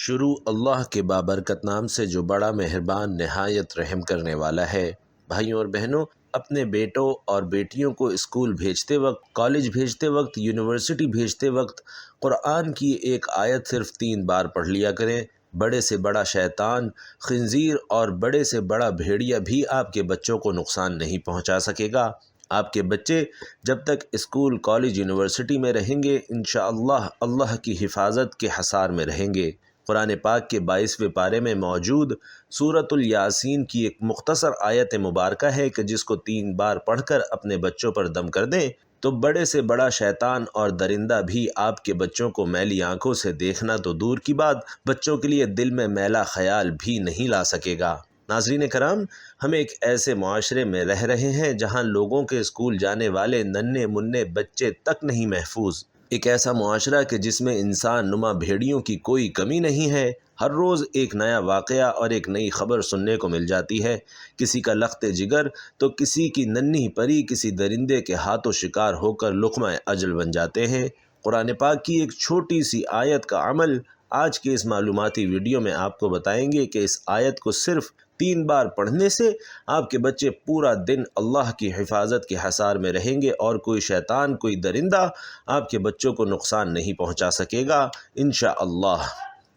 شروع اللہ کے بابرکت نام سے جو بڑا مہربان نہایت رحم کرنے والا ہے۔ بھائیوں اور بہنوں، اپنے بیٹوں اور بیٹیوں کو اسکول بھیجتے وقت، کالج بھیجتے وقت، یونیورسٹی بھیجتے وقت قرآن کی ایک آیت صرف 3 بار پڑھ لیا کریں۔ بڑے سے بڑا شیطان، خنزیر اور بڑے سے بڑا بھیڑیا بھی آپ کے بچوں کو نقصان نہیں پہنچا سکے گا۔ آپ کے بچے جب تک اسکول، کالج، یونیورسٹی میں رہیں گے، انشاءاللہ اللہ کی حفاظت کے حصار میں رہیں گے۔ قرآن پاک کے 22ویں پارے میں موجود سورۃ الیاسین کی ایک مختصر آیت مبارکہ ہے کہ جس کو 3 بار پڑھ کر اپنے بچوں پر دم کر دیں تو بڑے سے بڑا شیطان اور درندہ بھی آپ کے بچوں کو میلی آنکھوں سے دیکھنا تو دور کی بات، بچوں کے لیے دل میں میلا خیال بھی نہیں لا سکے گا۔ ناظرین کرام، ہم ایک ایسے معاشرے میں رہ رہے ہیں جہاں لوگوں کے اسکول جانے والے ننھے منھے بچے تک نہیں محفوظ۔ ایک ایسا معاشرہ کہ جس میں انسان نما بھیڑیوں کی کوئی کمی نہیں ہے۔ ہر روز ایک نیا واقعہ اور ایک نئی خبر سننے کو مل جاتی ہے۔ کسی کا لخت جگر تو کسی کی ننھی پری کسی درندے کے ہاتھوں شکار ہو کر لقمہ اجل بن جاتے ہیں۔ قرآن پاک کی ایک چھوٹی سی آیت کا عمل آج کے اس معلوماتی ویڈیو میں آپ کو بتائیں گے کہ اس آیت کو صرف 3 بار پڑھنے سے آپ کے بچے پورا دن اللہ کی حفاظت کے حصار میں رہیں گے اور کوئی شیطان، کوئی درندہ آپ کے بچوں کو نقصان نہیں پہنچا سکے گا انشاءاللہ۔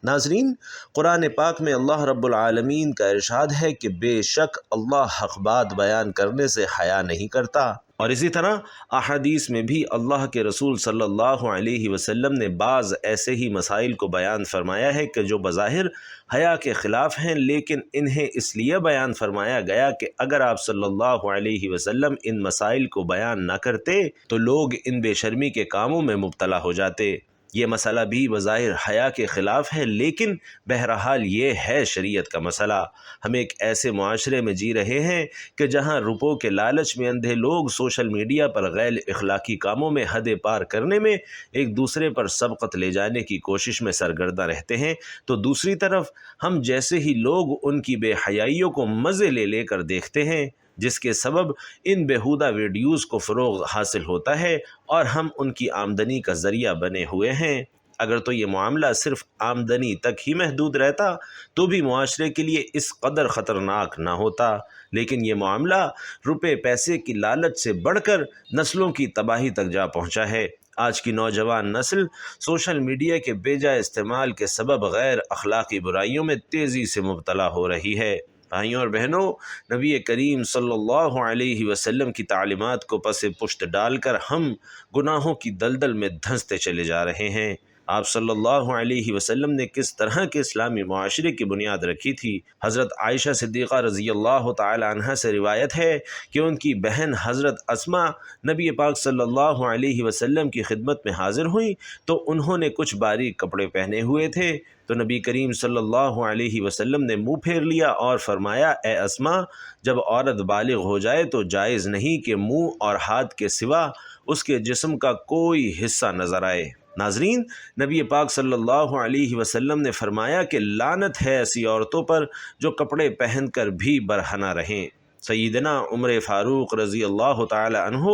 ناظرین، قرآن پاک میں اللہ رب العالمین کا ارشاد ہے کہ بے شک اللہ حق بات بیان کرنے سے حیا نہیں کرتا، اور اسی طرح احادیث میں بھی اللہ کے رسول صلی اللہ علیہ وسلم نے بعض ایسے ہی مسائل کو بیان فرمایا ہے کہ جو بظاہر حیا کے خلاف ہیں، لیکن انہیں اس لیے بیان فرمایا گیا کہ اگر آپ صلی اللہ علیہ وسلم ان مسائل کو بیان نہ کرتے تو لوگ ان بے شرمی کے کاموں میں مبتلا ہو جاتے۔ یہ مسئلہ بھی بظاہر حیا کے خلاف ہے، لیکن بہرحال یہ ہے شریعت کا مسئلہ۔ ہم ایک ایسے معاشرے میں جی رہے ہیں کہ جہاں روپوں کے لالچ میں اندھے لوگ سوشل میڈیا پر غیر اخلاقی کاموں میں حدیں پار کرنے میں ایک دوسرے پر سبقت لے جانے کی کوشش میں سرگردہ رہتے ہیں، تو دوسری طرف ہم جیسے ہی لوگ ان کی بے حیائیوں کو مزے لے لے کر دیکھتے ہیں، جس کے سبب ان بیہودہ ویڈیوز کو فروغ حاصل ہوتا ہے اور ہم ان کی آمدنی کا ذریعہ بنے ہوئے ہیں۔ اگر تو یہ معاملہ صرف آمدنی تک ہی محدود رہتا تو بھی معاشرے کے لیے اس قدر خطرناک نہ ہوتا، لیکن یہ معاملہ روپے پیسے کی لالچ سے بڑھ کر نسلوں کی تباہی تک جا پہنچا ہے۔ آج کی نوجوان نسل سوشل میڈیا کے بے جا استعمال کے سبب غیر اخلاقی برائیوں میں تیزی سے مبتلا ہو رہی ہے۔ بھائیوں اور بہنوں، نبی کریم صلی اللہ علیہ وسلم کی تعلیمات کو پس پشت ڈال کر ہم گناہوں کی دلدل میں دھنستے چلے جا رہے ہیں۔ آپ صلی اللہ علیہ وسلم نے کس طرح کے اسلامی معاشرے کی بنیاد رکھی تھی؟ حضرت عائشہ صدیقہ رضی اللہ تعالی عنہا سے روایت ہے کہ ان کی بہن حضرت اسماء نبی پاک صلی اللہ علیہ وسلم کی خدمت میں حاضر ہوئیں تو انہوں نے کچھ باریک کپڑے پہنے ہوئے تھے، تو نبی کریم صلی اللہ علیہ وسلم نے منہ پھیر لیا اور فرمایا، اے اسماء، جب عورت بالغ ہو جائے تو جائز نہیں کہ منہ اور ہاتھ کے سوا اس کے جسم کا کوئی حصہ نظر آئے۔ ناظرین، نبی پاک صلی اللہ علیہ وسلم نے فرمایا کہ لعنت ہے ایسی عورتوں پر جو کپڑے پہن کر بھی برہنہ رہیں۔ سیدنا عمر فاروق رضی اللہ تعالی عنہ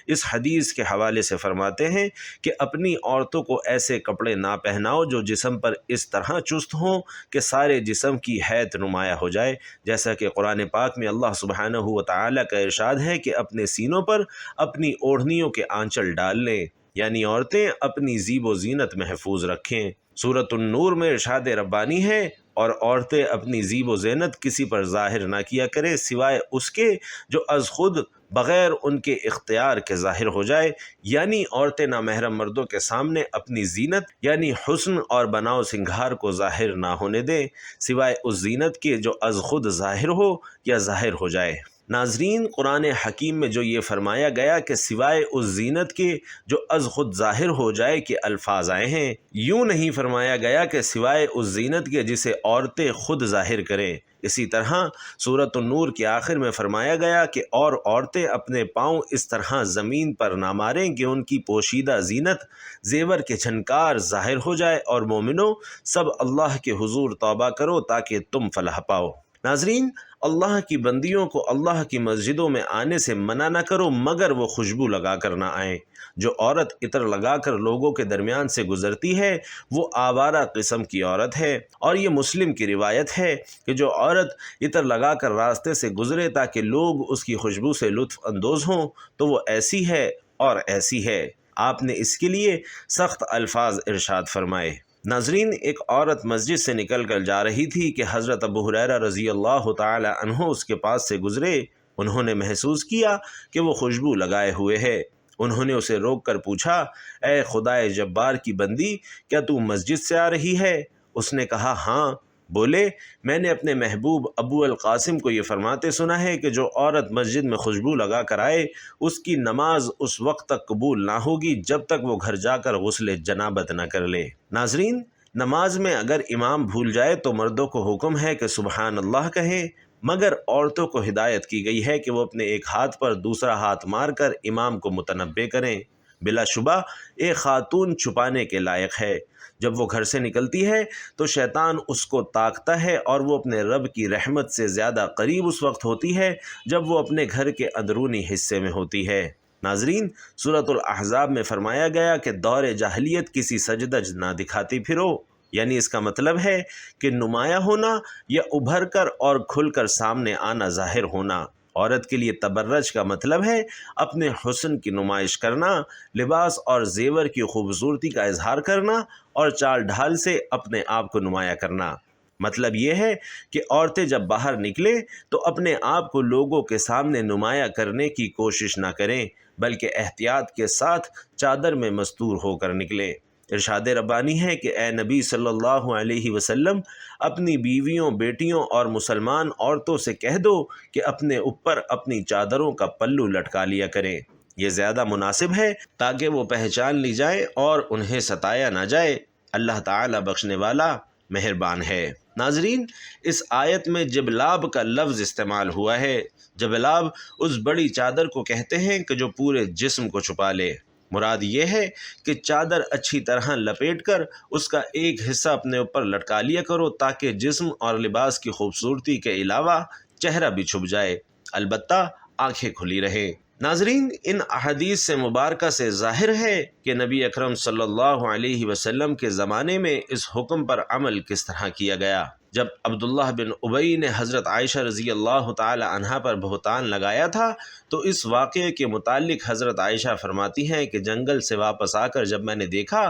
اس حدیث کے حوالے سے فرماتے ہیں کہ اپنی عورتوں کو ایسے کپڑے نہ پہناؤ جو جسم پر اس طرح چست ہوں کہ سارے جسم کی حیت نمایاں ہو جائے، جیسا کہ قرآن پاک میں اللہ سبحانہ و تعالی کا ارشاد ہے کہ اپنے سینوں پر اپنی اوڑھنیوں کے آنچل ڈال لیں، یعنی عورتیں اپنی زیب و زینت محفوظ رکھیں۔ سورۃ النور میں ارشاد ربانی ہے، اور عورتیں اپنی زیب و زینت کسی پر ظاہر نہ کیا کرے سوائے اس کے جو از خود بغیر ان کے اختیار کے ظاہر ہو جائے، یعنی عورتیں نامحرم مردوں کے سامنے اپنی زینت یعنی حسن اور بناؤ سنگھار کو ظاہر نہ ہونے دیں سوائے اس زینت کے جو از خود ظاہر ہو یا ظاہر ہو جائے۔ ناظرین، قرآن حکیم میں جو یہ فرمایا گیا کہ سوائے اس زینت کے جو از خود ظاہر ہو جائے کے الفاظ آئے ہیں، یوں نہیں فرمایا گیا کہ سوائے اس زینت کے جسے عورتیں خود ظاہر کریں۔ اسی طرح سورۃ النور کے آخر میں فرمایا گیا کہ اور عورتیں اپنے پاؤں اس طرح زمین پر نہ ماریں کہ ان کی پوشیدہ زینت زیور کے جھنکار ظاہر ہو جائے، اور مومنو، سب اللہ کے حضور توبہ کرو تاکہ تم فلاح پاؤ۔ ناظرین، اللہ کی بندیوں کو اللہ کی مسجدوں میں آنے سے منع نہ کرو مگر وہ خوشبو لگا کر نہ آئیں۔ جو عورت عطر لگا کر لوگوں کے درمیان سے گزرتی ہے وہ آوارہ قسم کی عورت ہے، اور یہ مسلم کی روایت ہے کہ جو عورت عطر لگا کر راستے سے گزرے تاکہ لوگ اس کی خوشبو سے لطف اندوز ہوں تو وہ ایسی ہے اور ایسی ہے۔ آپ نے اس کے لیے سخت الفاظ ارشاد فرمائے۔ ناظرین، ایک عورت مسجد سے نکل کر جا رہی تھی کہ حضرت ابو ہریرہ رضی اللہ تعالی عنہ اس کے پاس سے گزرے۔ انہوں نے محسوس کیا کہ وہ خوشبو لگائے ہوئے ہے۔ انہوں نے اسے روک کر پوچھا، اے خدائے جبار کی بندی، کیا تو مسجد سے آ رہی ہے؟ اس نے کہا ہاں۔ بولے، میں نے اپنے محبوب ابو القاسم کو یہ فرماتے سنا ہے کہ جو عورت مسجد میں خوشبو لگا کر آئے اس کی نماز اس وقت تک قبول نہ ہوگی جب تک وہ گھر جا کر غسل جنابت نہ کر لے۔ ناظرین، نماز میں اگر امام بھول جائے تو مردوں کو حکم ہے کہ سبحان اللہ کہیں، مگر عورتوں کو ہدایت کی گئی ہے کہ وہ اپنے ایک ہاتھ پر دوسرا ہاتھ مار کر امام کو متنبہ کریں۔ بلا شبہ ایک خاتون چھپانے کے لائق ہے۔ جب وہ گھر سے نکلتی ہے تو شیطان اس کو تاکتا ہے، اور وہ اپنے رب کی رحمت سے زیادہ قریب اس وقت ہوتی ہے جب وہ اپنے گھر کے اندرونی حصے میں ہوتی ہے۔ ناظرین، سورۃ الاحزاب میں فرمایا گیا کہ دور جاہلیت کسی سجدج نہ دکھاتی پھرو، یعنی اس کا مطلب ہے کہ نمایاں ہونا یا ابھر کر اور کھل کر سامنے آنا ظاہر ہونا۔ عورت کے لیے تبرج کا مطلب ہے اپنے حسن کی نمائش کرنا، لباس اور زیور کی خوبصورتی کا اظہار کرنا اور چال ڈھال سے اپنے آپ کو نمایاں کرنا۔ مطلب یہ ہے کہ عورتیں جب باہر نکلیں تو اپنے آپ کو لوگوں کے سامنے نمایاں کرنے کی کوشش نہ کریں، بلکہ احتیاط کے ساتھ چادر میں مستور ہو کر نکلیں۔ ارشاد ربانی ہے کہ اے نبی صلی اللہ علیہ وسلم، اپنی بیویوں، بیٹیوں اور مسلمان عورتوں سے کہہ دو کہ اپنے اوپر اپنی چادروں کا پلو لٹکا لیا کریں۔ یہ زیادہ مناسب ہے تاکہ وہ پہچان لی جائے اور انہیں ستایا نہ جائے۔ اللہ تعالی بخشنے والا مہربان ہے۔ ناظرین، اس آیت میں جبلاب کا لفظ استعمال ہوا ہے۔ جبلاب اس بڑی چادر کو کہتے ہیں کہ جو پورے جسم کو چھپا لے۔ مراد یہ ہے کہ چادر اچھی طرح لپیٹ کر اس کا ایک حصہ اپنے اوپر لٹکا لیا کرو تاکہ جسم اور لباس کی خوبصورتی کے علاوہ چہرہ بھی چھپ جائے، البتہ آنکھیں کھلی رہیں۔ ناظرین، ان احادیث سے مبارکہ سے ظاہر ہے کہ نبی اکرم صلی اللہ علیہ وسلم کے زمانے میں اس حکم پر عمل کس طرح کیا گیا۔ جب عبداللہ بن ابی نے حضرت عائشہ رضی اللہ تعالی عنہا پر بہتان لگایا تھا تو اس واقعے کے متعلق حضرت عائشہ فرماتی ہیں کہ جنگل سے واپس آ کر جب میں نے دیکھا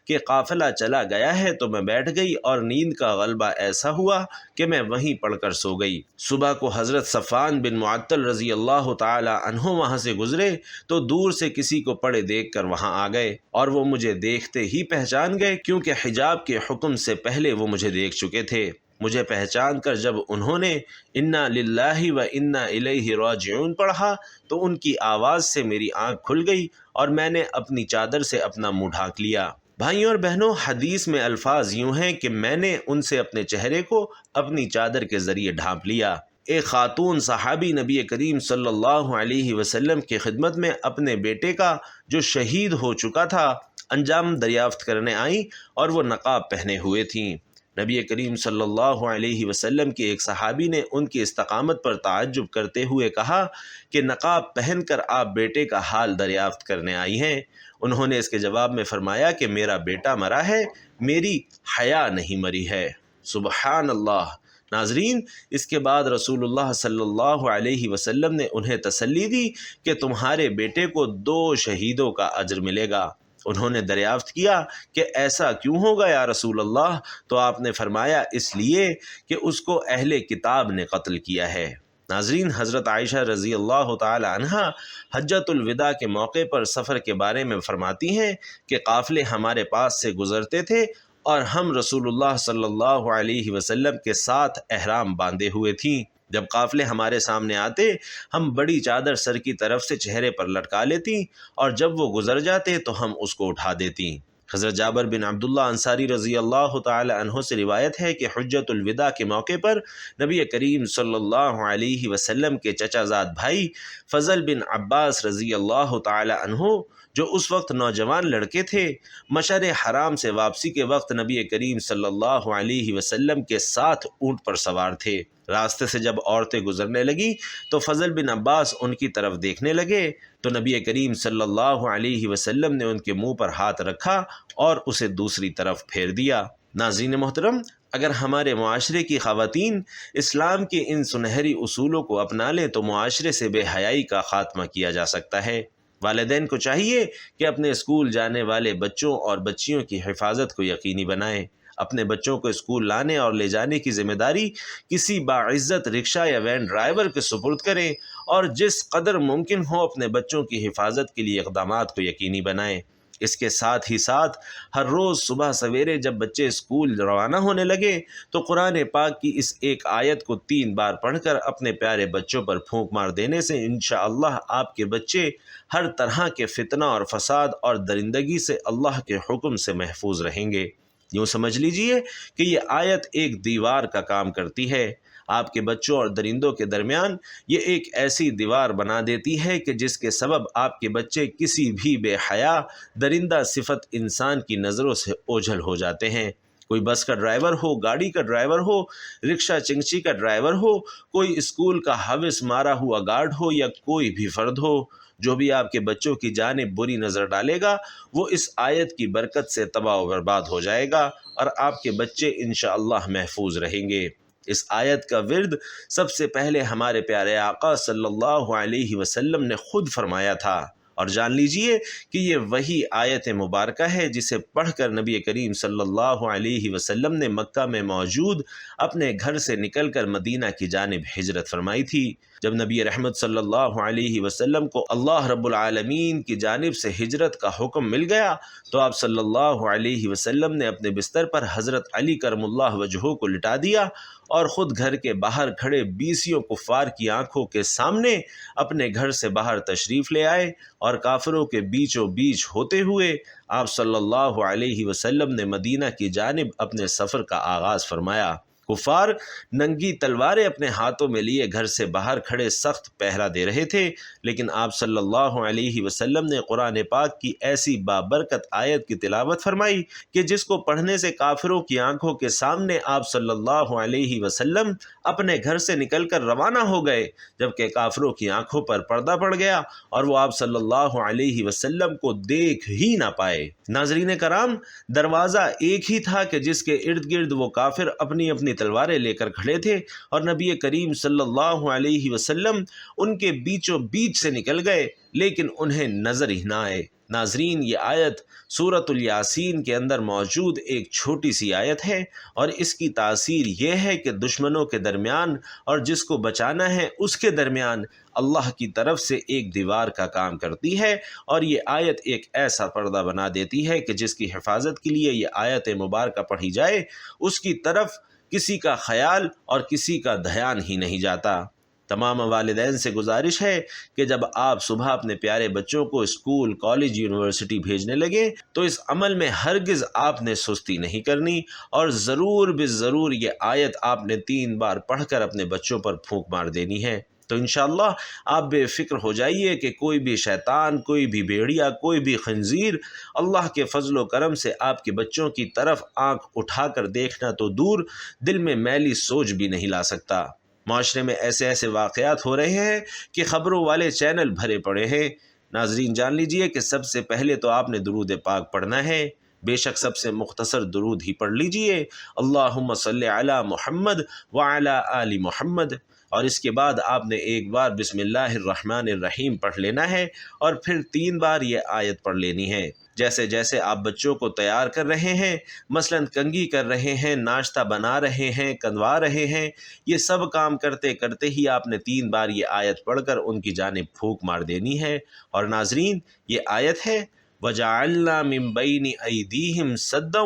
کہ قافلہ چلا گیا ہے تو میں بیٹھ گئی اور نیند کا غلبہ ایسا ہوا کہ میں وہیں پڑھ کر سو گئی۔ صبح کو حضرت صفوان بن معطل رضی اللہ تعالی عنہ وہاں سے گزرے تو دور سے کسی کو پڑے دیکھ کر وہاں آ گئے، اور وہ مجھے دیکھتے ہی پہچان گئے کیونکہ حجاب کے حکم سے پہلے وہ مجھے دیکھ چکے تھے۔ مجھے پہچان کر جب انہوں نے انا للہ و انا الیہ راجعون پڑھا تو ان کی آواز سے میری آنکھ کھل گئی اور میں نے اپنی چادر سے اپنا منہ ڈھانک لیا۔ بھائیوں اور بہنوں، حدیث میں الفاظ یوں ہیں کہ میں نے ان سے اپنے چہرے کو اپنی چادر کے ذریعے ڈھانپ لیا۔ ایک خاتون صحابی نبی کریم صلی اللہ علیہ وسلم کی خدمت میں اپنے بیٹے کا جو شہید ہو چکا تھا انجام دریافت کرنے آئیں اور وہ نقاب پہنے ہوئے تھیں۔ نبی کریم صلی اللہ علیہ وسلم کے ایک صحابی نے ان کی استقامت پر تعجب کرتے ہوئے کہا کہ نقاب پہن کر آپ بیٹے کا حال دریافت کرنے آئی ہیں؟ انہوں نے اس کے جواب میں فرمایا کہ میرا بیٹا مرا ہے، میری حیا نہیں مری ہے۔ سبحان اللہ۔ ناظرین، اس کے بعد رسول اللہ صلی اللہ علیہ وسلم نے انہیں تسلی دی کہ تمہارے بیٹے کو 2 شہیدوں کا اجر ملے گا۔ انہوں نے دریافت کیا کہ ایسا کیوں ہوگا یا رسول اللہ؟ تو آپ نے فرمایا اس لیے کہ اس کو اہل کتاب نے قتل کیا ہے۔ ناظرین، حضرت عائشہ رضی اللہ تعالی عنہا حجۃ الوداع کے موقع پر سفر کے بارے میں فرماتی ہیں کہ قافلے ہمارے پاس سے گزرتے تھے اور ہم رسول اللہ صلی اللہ علیہ وسلم کے ساتھ احرام باندھے ہوئے تھیں۔ جب قافلے ہمارے سامنے آتے ہم بڑی چادر سر کی طرف سے چہرے پر لٹکا لیتی اور جب وہ گزر جاتے تو ہم اس کو اٹھا دیتی۔ حضرت جابر بن عبداللہ انصاری رضی اللہ تعالی عنہ سے روایت ہے کہ حجۃ الوداع کے موقع پر نبی کریم صلی اللہ علیہ وسلم کے چچا زاد بھائی فضل بن عباس رضی اللہ تعالی عنہ جو اس وقت نوجوان لڑکے تھے، مشعر حرام سے واپسی کے وقت نبی کریم صلی اللہ علیہ وسلم کے ساتھ اونٹ پر سوار تھے راستے سے جب عورتیں گزرنے لگیں تو فضل بن عباس ان کی طرف دیکھنے لگے تو نبی کریم صلی اللہ علیہ وسلم نے ان کے منہ پر ہاتھ رکھا اور اسے دوسری طرف پھیر دیا۔ ناظرین محترم، اگر ہمارے معاشرے کی خواتین اسلام کے ان سنہری اصولوں کو اپنا لیں تو معاشرے سے بے حیائی کا خاتمہ کیا جا سکتا ہے۔ والدین کو چاہیے کہ اپنے اسکول جانے والے بچوں اور بچیوں کی حفاظت کو یقینی بنائیں۔ اپنے بچوں کو اسکول لانے اور لے جانے کی ذمہ داری کسی باعزت رکشہ یا وین ڈرائیور کے سپرد کریں اور جس قدر ممکن ہو اپنے بچوں کی حفاظت کے لیے اقدامات کو یقینی بنائیں۔ اس کے ساتھ ہی ساتھ ہر روز صبح سویرے جب بچے اسکول روانہ ہونے لگے تو قرآن پاک کی اس ایک آیت کو 3 بار پڑھ کر اپنے پیارے بچوں پر پھونک مار دینے سے انشاءاللہ آپ کے بچے ہر طرح کے فتنہ اور فساد اور درندگی سے اللہ کے حکم سے محفوظ رہیں گے۔ یوں سمجھ لیجئے کہ یہ آیت ایک دیوار کا کام کرتی ہے۔ آپ کے بچوں اور درندوں کے درمیان یہ ایک ایسی دیوار بنا دیتی ہے کہ جس کے سبب آپ کے بچے کسی بھی بے حیا درندہ صفت انسان کی نظروں سے اوجھل ہو جاتے ہیں۔ کوئی بس کا ڈرائیور ہو، گاڑی کا ڈرائیور ہو، رکشہ چنگچی کا ڈرائیور ہو، کوئی اسکول کا حوث مارا ہوا گارڈ ہو یا کوئی بھی فرد ہو، جو بھی آپ کے بچوں کی جانب بری نظر ڈالے گا وہ اس آیت کی برکت سے تباہ و برباد ہو جائے گا اور آپ کے بچے انشاءاللہ محفوظ رہیں گے۔ اس آیت کا ورد سب سے پہلے ہمارے پیارے آقا صلی اللہ علیہ وسلم نے خود فرمایا تھا، اور جان لیجئے کہ یہ وہی آیت مبارکہ ہے جسے پڑھ کر نبی کریم صلی اللہ علیہ وسلم نے مکہ میں موجود اپنے گھر سے نکل کر مدینہ کی جانب ہجرت فرمائی تھی۔ جب نبی رحمت صلی اللہ علیہ وسلم کو اللہ رب العالمین کی جانب سے ہجرت کا حکم مل گیا تو آپ صلی اللہ علیہ وسلم نے اپنے بستر پر حضرت علی کرم اللہ وجہہ کو لٹا دیا اور خود گھر کے باہر کھڑے 20 کفار کی آنکھوں کے سامنے اپنے گھر سے باہر تشریف لے آئے اور کافروں کے بیچوں بیچ ہوتے ہوئے آپ صلی اللہ علیہ وسلم نے مدینہ کی جانب اپنے سفر کا آغاز فرمایا۔ کفار ننگی تلواریں اپنے ہاتھوں میں لیے گھر سے باہر کھڑے سخت پہرا دے رہے تھے، لیکن آپ صلی اللہ علیہ وسلم نے قرآن پاک کی ایسی بابرکت آیت کی تلاوت فرمائی کہ جس کو پڑھنے سے کافروں کی آنکھوں کے سامنے آپ صلی اللہ علیہ وسلم اپنے گھر سے نکل کر روانہ ہو گئے، جبکہ کافروں کی آنکھوں پر پردہ پڑ گیا اور وہ آپ صلی اللہ علیہ وسلم کو دیکھ ہی نہ پائے۔ ناظرین کرام، دروازہ ایک ہی تھا کہ جس کے ارد گرد وہ کافر اپنی اپنی تلواریں لے کر کھڑے تھے اور نبی کریم صلی اللہ علیہ وسلم ان کے بیچوں بیچ سے نکل گئے لیکن انہیں نظر ہی نہ آئے۔ ناظرین، یہ آیت سورۃ الیاسین کے اندر موجود ایک چھوٹی سی آیت ہے اور اس کی تاثیر یہ ہے کہ دشمنوں کے درمیان اور جس کو بچانا ہے اس کے درمیان اللہ کی طرف سے ایک دیوار کا کام کرتی ہے، اور یہ آیت ایک ایسا پردہ بنا دیتی ہے کہ جس کی حفاظت کے لیے یہ آیت مبارکہ پڑھی جائے اس کی طرف کسی کا خیال اور کسی کا دھیان ہی نہیں جاتا۔ تمام والدین سے گزارش ہے کہ جب آپ صبح اپنے پیارے بچوں کو اسکول، کالج، یونیورسٹی بھیجنے لگے تو اس عمل میں ہرگز آپ نے سستی نہیں کرنی اور ضرور بالضرور یہ آیت آپ نے 3 بار پڑھ کر اپنے بچوں پر پھونک مار دینی ہے۔ تو انشاءاللہ آپ بے فکر ہو جائیے کہ کوئی بھی شیطان، کوئی بھی بھیڑیا، کوئی بھی خنزیر اللہ کے فضل و کرم سے آپ کے بچوں کی طرف آنکھ اٹھا کر دیکھنا تو دور، دل میں میلی سوچ بھی نہیں لا سکتا۔ معاشرے میں ایسے ایسے واقعات ہو رہے ہیں کہ خبروں والے چینل بھرے پڑے ہیں۔ ناظرین، جان لیجئے کہ سب سے پہلے تو آپ نے درود پاک پڑھنا ہے۔ بے شک سب سے مختصر درود ہی پڑھ لیجئے، اللہم صلی علی محمد وعلی آل محمد، اور اس کے بعد آپ نے ایک بار بسم اللہ الرحمن الرحیم پڑھ لینا ہے اور پھر 3 بار یہ آیت پڑھ لینی ہے۔ جیسے جیسے آپ بچوں کو تیار کر رہے ہیں، مثلاً کنگھی کر رہے ہیں، ناشتہ بنا رہے ہیں، کندوا رہے ہیں، یہ سب کام کرتے کرتے ہی آپ نے 3 بار یہ آیت پڑھ کر ان کی جانب پھونک مار دینی ہے۔ اور ناظرین، یہ آیت ہے وَجَعَلْنَا مِن بَيْنِ أَيْدِيهِمْ سَدًّا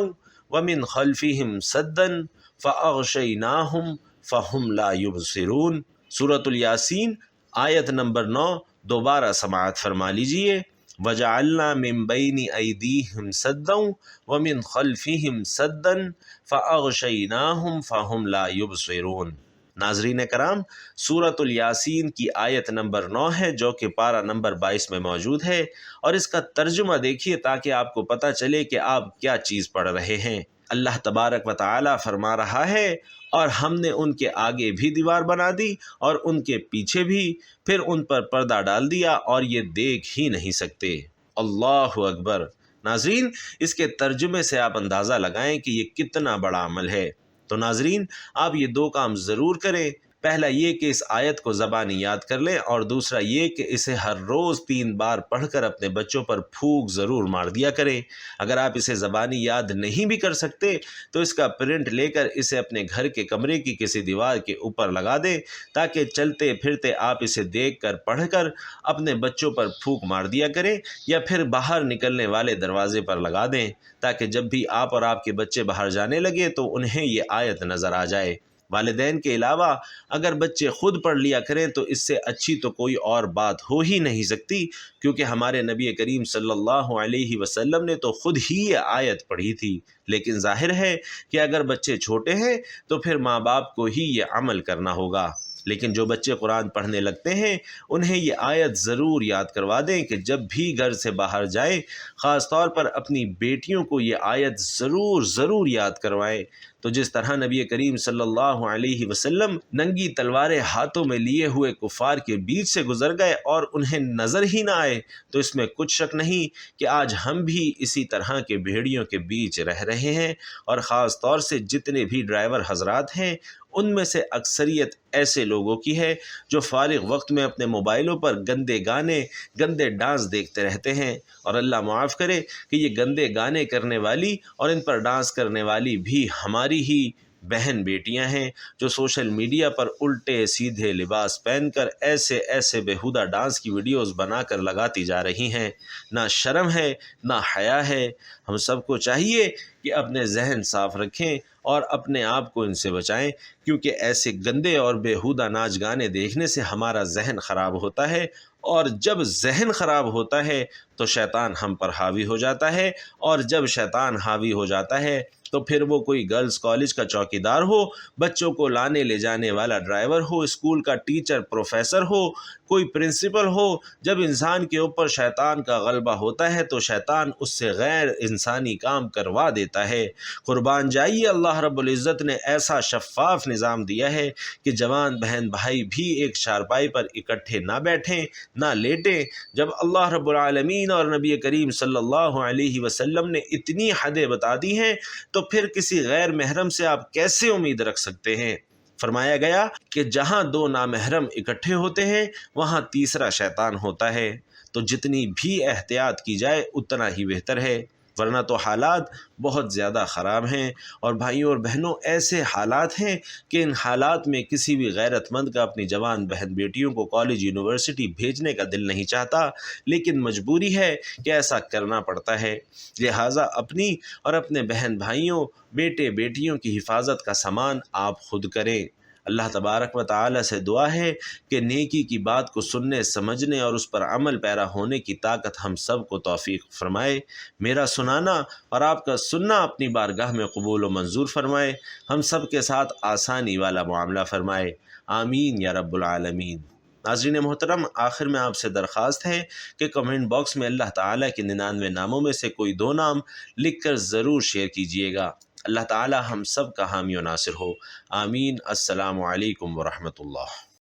وَمِنْ خَلْفِهِمْ سَدًّا فَأَغْشَيْنَاهُمْ فَهُمْ لَا يُبْصِرُونَ۔ سورۃ الیاسین آیت نمبر 9 دوبارہ سماعت فرما لیجئے، وَجَعَلْنَا مِن بَيْنِ أَيْدِيهِمْ سَدًّا وَمِنْ خَلْفِهِمْ سَدًّا فَأَغْشَيْنَاهُمْ فَهُمْ لَا يُبْصِرُونَ۔ ناظرین کرام، سورۃ الیاسین کی آیت نمبر 9 ہے جو کہ پارہ نمبر 22 میں موجود ہے، اور اس کا ترجمہ دیکھیے تاکہ آپ کو پتہ چلے کہ آپ کیا چیز پڑھ رہے ہیں۔ اللہ تبارک و تعالی فرما رہا ہے، اور ہم نے ان کے آگے بھی دیوار بنا دی اور ان کے پیچھے بھی، پھر ان پر پردہ ڈال دیا اور یہ دیکھ ہی نہیں سکتے۔ اللہ اکبر۔ ناظرین، اس کے ترجمے سے آپ اندازہ لگائیں کہ یہ کتنا بڑا عمل ہے۔ تو ناظرین، آپ یہ دو کام ضرور کریں۔ پہلا یہ کہ اس آیت کو زبانی یاد کر لیں، اور دوسرا یہ کہ اسے ہر روز 3 بار پڑھ کر اپنے بچوں پر پھونک ضرور مار دیا کریں۔ اگر آپ اسے زبانی یاد نہیں بھی کر سکتے تو اس کا پرنٹ لے کر اسے اپنے گھر کے کمرے کی کسی دیوار کے اوپر لگا دیں، تاکہ چلتے پھرتے آپ اسے دیکھ کر پڑھ کر اپنے بچوں پر پھونک مار دیا کریں، یا پھر باہر نکلنے والے دروازے پر لگا دیں، تاکہ جب بھی آپ اور آپ کے بچے باہر جانے لگے تو انہیں یہ آیت نظر آ جائے۔ والدین کے علاوہ اگر بچے خود پڑھ لیا کریں تو اس سے اچھی تو کوئی اور بات ہو ہی نہیں سکتی، کیونکہ ہمارے نبی کریم صلی اللہ علیہ وسلم نے تو خود ہی یہ آیت پڑھی تھی۔ لیکن ظاہر ہے کہ اگر بچے چھوٹے ہیں تو پھر ماں باپ کو ہی یہ عمل کرنا ہوگا۔ لیکن جو بچے قرآن پڑھنے لگتے ہیں انہیں یہ آیت ضرور یاد کروا دیں کہ جب بھی گھر سے باہر جائیں، خاص طور پر اپنی بیٹیوں کو یہ آیت ضرور یاد کروائیں۔ تو جس طرح نبی کریم صلی اللہ علیہ وسلم ننگی تلواریں ہاتھوں میں لیے ہوئے کفار کے بیچ سے گزر گئے اور انہیں نظر ہی نہ آئے، تو اس میں کچھ شک نہیں کہ آج ہم بھی اسی طرح کے بھیڑیوں کے بیچ رہ رہے ہیں، اور خاص طور سے جتنے بھی ڈرائیور حضرات ہیں ان میں سے اکثریت ایسے لوگوں کی ہے جو فارغ وقت میں اپنے موبائلوں پر گندے گانے، گندے ڈانس دیکھتے رہتے ہیں، اور اللہ معاف کرے کہ یہ گندے گانے کرنے والی اور ان پر ڈانس کرنے والی بھی ہماری ہی بہن بیٹیاں ہیں، جو سوشل میڈیا پر الٹے سیدھے لباس پہن کر ایسے بیہودہ ڈانس کی ویڈیوز بنا کر لگاتی جا رہی ہیں۔ نہ شرم ہے، نہ حیا ہے۔ ہم سب کو چاہیے کہ اپنے ذہن صاف رکھیں اور اپنے آپ کو ان سے بچائیں، کیونکہ ایسے گندے اور بیہودہ ناچ گانے دیکھنے سے ہمارا ذہن خراب ہوتا ہے، اور جب ذہن خراب ہوتا ہے تو شیطان ہم پر حاوی ہو جاتا ہے، اور جب شیطان حاوی ہو جاتا ہے تو پھر وہ کوئی گرلز کالج کا چوکیدار ہو، بچوں کو لانے لے جانے والا ڈرائیور ہو، اسکول کا ٹیچر پروفیسر ہو، کوئی پرنسپل ہو، جب انسان کے اوپر شیطان کا غلبہ ہوتا ہے تو شیطان اس سے غیر انسانی کام کروا دیتا ہے۔ قربان جائیے، اللہ رب العزت نے ایسا شفاف نظام دیا ہے کہ جوان بہن بھائی بھی ایک چارپائی پر اکٹھے نہ بیٹھیں، نہ لیٹیں۔ جب اللہ رب العالمین اور نبی کریم صلی اللہ علیہ وسلم نے اتنی حدیں بتا دی ہیں تو پھر کسی غیر محرم سے آپ کیسے امید رکھ سکتے ہیں؟ فرمایا گیا کہ جہاں 2 نامحرم اکٹھے ہوتے ہیں وہاں تیسرا شیطان ہوتا ہے، تو جتنی بھی احتیاط کی جائے اتنا ہی بہتر ہے، ورنہ تو حالات بہت زیادہ خراب ہیں۔ اور بھائیوں اور بہنوں، ایسے حالات ہیں کہ ان حالات میں کسی بھی غیرت مند کا اپنی جوان بہن بیٹیوں کو کالج یونیورسٹی بھیجنے کا دل نہیں چاہتا، لیکن مجبوری ہے کہ ایسا کرنا پڑتا ہے۔ لہٰذا اپنی اور اپنے بہن بھائیوں، بیٹے بیٹیوں کی حفاظت کا سامان آپ خود کریں۔ اللہ تبارک و تعالی سے دعا ہے کہ نیکی کی بات کو سننے، سمجھنے اور اس پر عمل پیرا ہونے کی طاقت ہم سب کو توفیق فرمائے۔ میرا سنانا اور آپ کا سننا اپنی بارگاہ میں قبول و منظور فرمائے، ہم سب کے ساتھ آسانی والا معاملہ فرمائے، آمین یا رب العالمین۔ ناظرین محترم، آخر میں آپ سے درخواست ہے کہ کمنٹ باکس میں اللہ تعالیٰ کے 99 ناموں میں سے کوئی 2 نام لکھ کر ضرور شیئر کیجیے گا۔ اللہ تعالیٰ ہم سب کا حامی و ناصر ہو، آمین۔ السلام علیکم ورحمۃ اللہ۔